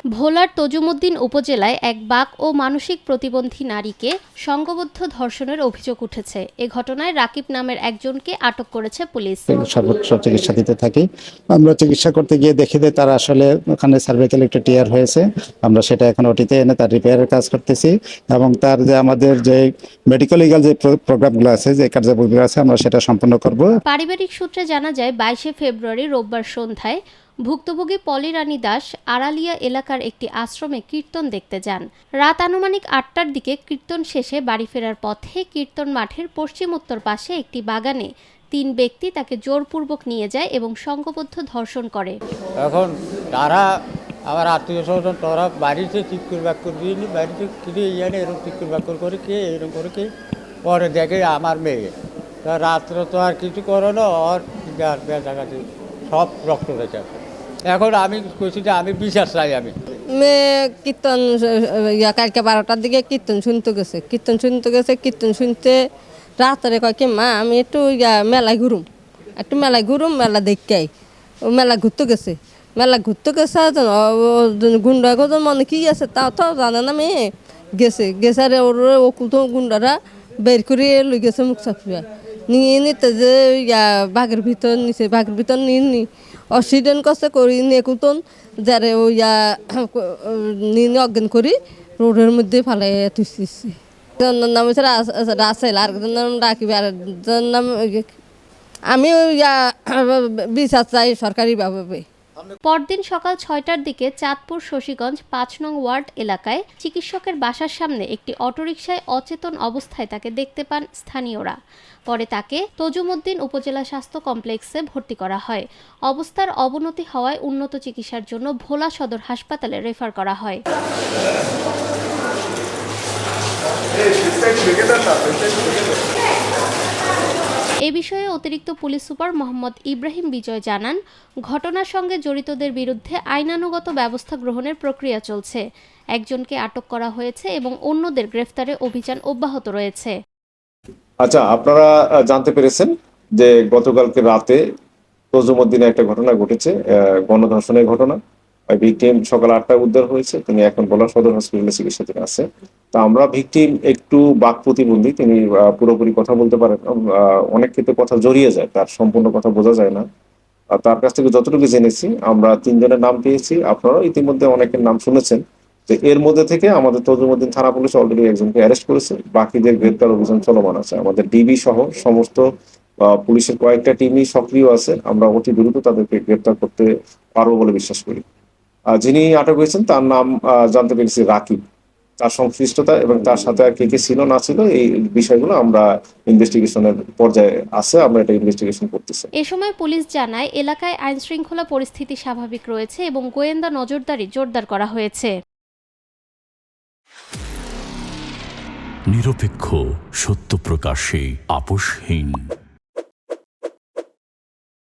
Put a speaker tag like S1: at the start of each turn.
S1: ভোলার তজুমুদ্দিন উপজেলায় এক বাক ও মানসিক প্রতিবন্ধী নারীকে সংঘবদ্ধ ধর্ষণের অভিযোগ উঠেছে। এ ঘটনায় রাকিব নামের একজনকে আটক করেছে পুলিশ।
S2: সর্বোচ্চ চিকিৎসা দিতে থাকি। আমরা চিকিৎসা করতে গিয়ে দেখি যে তার আসলে ওখানে সার্ভাইকাল একটা টিয়ার হয়েছে। আমরা সেটা এখন ওটিতে এনে তার রিপেয়ারের কাজ করতেছি এবং তার যে আমাদের যে মেডিকেল লিগ্যাল যে প্রোগ্রামগুলো আছে, যে কার্যক্রমগুলো আছে, আমরা সেটা সম্পন্ন করব।
S1: পারিবারিক সূত্রে জানা যায় 22 ফেব্রুয়ারি রোববার সন্ধ্যায় ভুক্তভোগী পলি রানী দাস আড়ালিয়া এলাকার একটি আশ্রমে কীর্তন দেখতে যান। রাত আনুমানিক 8টার দিকে কীর্তন শেষে বাড়ি ফেরার পথে কীর্তন মাঠের পশ্চিম উত্তর পাশে একটি বাগানে 3 ব্যক্তি তাকে জোরপূর্বক নিয়ে যায় এবং সংঘবদ্ধ ধর্ষণ করে।
S3: এখন তারা আমার আত্মীয় স্বজন তোরা বাড়িতে চিৎকুর বাক্কর দিইনি, বাড়িতে কিনে ইয়ানে এরকম চিৎকুর বাক্কর করে কে এরকম করে কে পরে দেখে আমার মেয়ে। তা রাত্রে তো আর কিছু করো না, ওর জায়গাতে সব রক্ত বেঁচে। এখন আমি কইছি যে আমি বিচার চাই। আমি
S4: মেয়ে কীর্তন কালকে 12টার দিকে কীর্তন শুনতে গেছে। কীর্তন শুনতে রাত্রে কয় কি মা আমি একটু মেলায় ঘুরুম মেলা দেখে ও মেলা ঘুরতে গেছে গুন্ডা গজন মনে কি আছে তাও তো জানে না মেয়ে গেছে রে ওর ওকুল গুন্ডারা বের করে লই গেছে মুখ চাপিয়া নিয়ে নিতে যে বাঘের ভিতর নিয়ে অক্সিডেন্ট করছে করি নিয়ে কুতন যারে ওই নিয়ে অজ্ঞান করি রোডের মধ্যে ফালাই তুইছি। নাম হচ্ছে রাসেল, আরেকজনের নাম রাকিব, আরেকজনের নাম আমি বিচার চাই সরকারিভাবে।
S1: পরদিন সকাল 6টার দিকে চাঁদপুর শশীগঞ্জ 5 নং ওয়ার্ড এলাকায় চিকিৎসকের বাসার সামনে একটি অটোরিকশায় অচেতন অবস্থায় তাকে দেখতে পান স্থানীয়রা। পরে তাকে তজুমুদ্দিন উপজেলা স্বাস্থ্য কমপ্লেক্সে ভর্তি করা হয়। অবস্থার অবনতি হওয়ায় উন্নত চিকিৎসার জন্য ভোলা সদর হাসপাতালে রেফার করা হয়। এ বিষয়ে অতিরিক্ত পুলিশ সুপার মোহাম্মদ ইব্রাহিম বিজয় জানান, ঘটনার সঙ্গে জড়িতদের বিরুদ্ধে আইনানুগত ব্যবস্থা গ্রহণের প্রক্রিয়া চলছে। একজনকে আটক করা হয়েছে এবং অন্যদের গ্রেফতারে অভিযান অব্যাহত রয়েছে।
S5: আচ্ছা, আপনারা জানতে পেরেছেন যে গতকালকে রাতে তজুমুদ্দিনে একটা ঘটনা ঘটেছে, গণধর্ষণের ঘটনা। ভিকটিম সকাল 8টায় উদ্ধার হয়েছে, তিনি এখন ভোলা সদর হসপিটালে চিকিৎসাধীন আছে। তা আমরা ভিকটিম একটু বাক প্রতিবন্ধী, তিনি পুরোপুরি কথা বলতে পারেন, অনেক ক্ষেত্রে কথা জড়িয়ে যায়, তার সম্পূর্ণ কথা বোঝা যায় না। তার কাছ থেকে যতটুকু জেনেছি আমরা 3 জনের নাম পেয়েছি। আপনারা ইতিমধ্যে অনেকের নাম শুনেছেন। যে এর মধ্যে থেকে আমাদের তজুমুদ্দিন থানা পুলিশ অলরেডি একজনকে অ্যারেস্ট করেছে, বাকিদের গ্রেপ্তার অভিযান চলমান আছে। আমাদের ডিবি সহ সমস্ত পুলিশের কয়েকটা টিমই সক্রিয় আছে। আমরা অতি দ্রুত তাদেরকে গ্রেপ্তার করতে পারবো বলে বিশ্বাস করি। যিনি আটক হয়েছেন তার নাম জানতে পেরেছি রাকিব। তার সংশ্লিষ্টতা এবং তার সাথে আর কে কে ছিল না ছিল এই বিষয়গুলো আমরা ইনভেস্টিগেশনের পর্যায়ে আছে, আমরা এটা ইনভেস্টিগেশন করতেছি।
S1: এ সময় পুলিশ জানায় এলাকায় আইনশৃঙ্খলা পরিস্থিতি স্বাভাবিক রয়েছে এবং গোয়েন্দা নজরদারি জোরদার করা হয়েছে।
S6: নিরপেক্ষ, সত্য প্রকাশে আপোষহীন।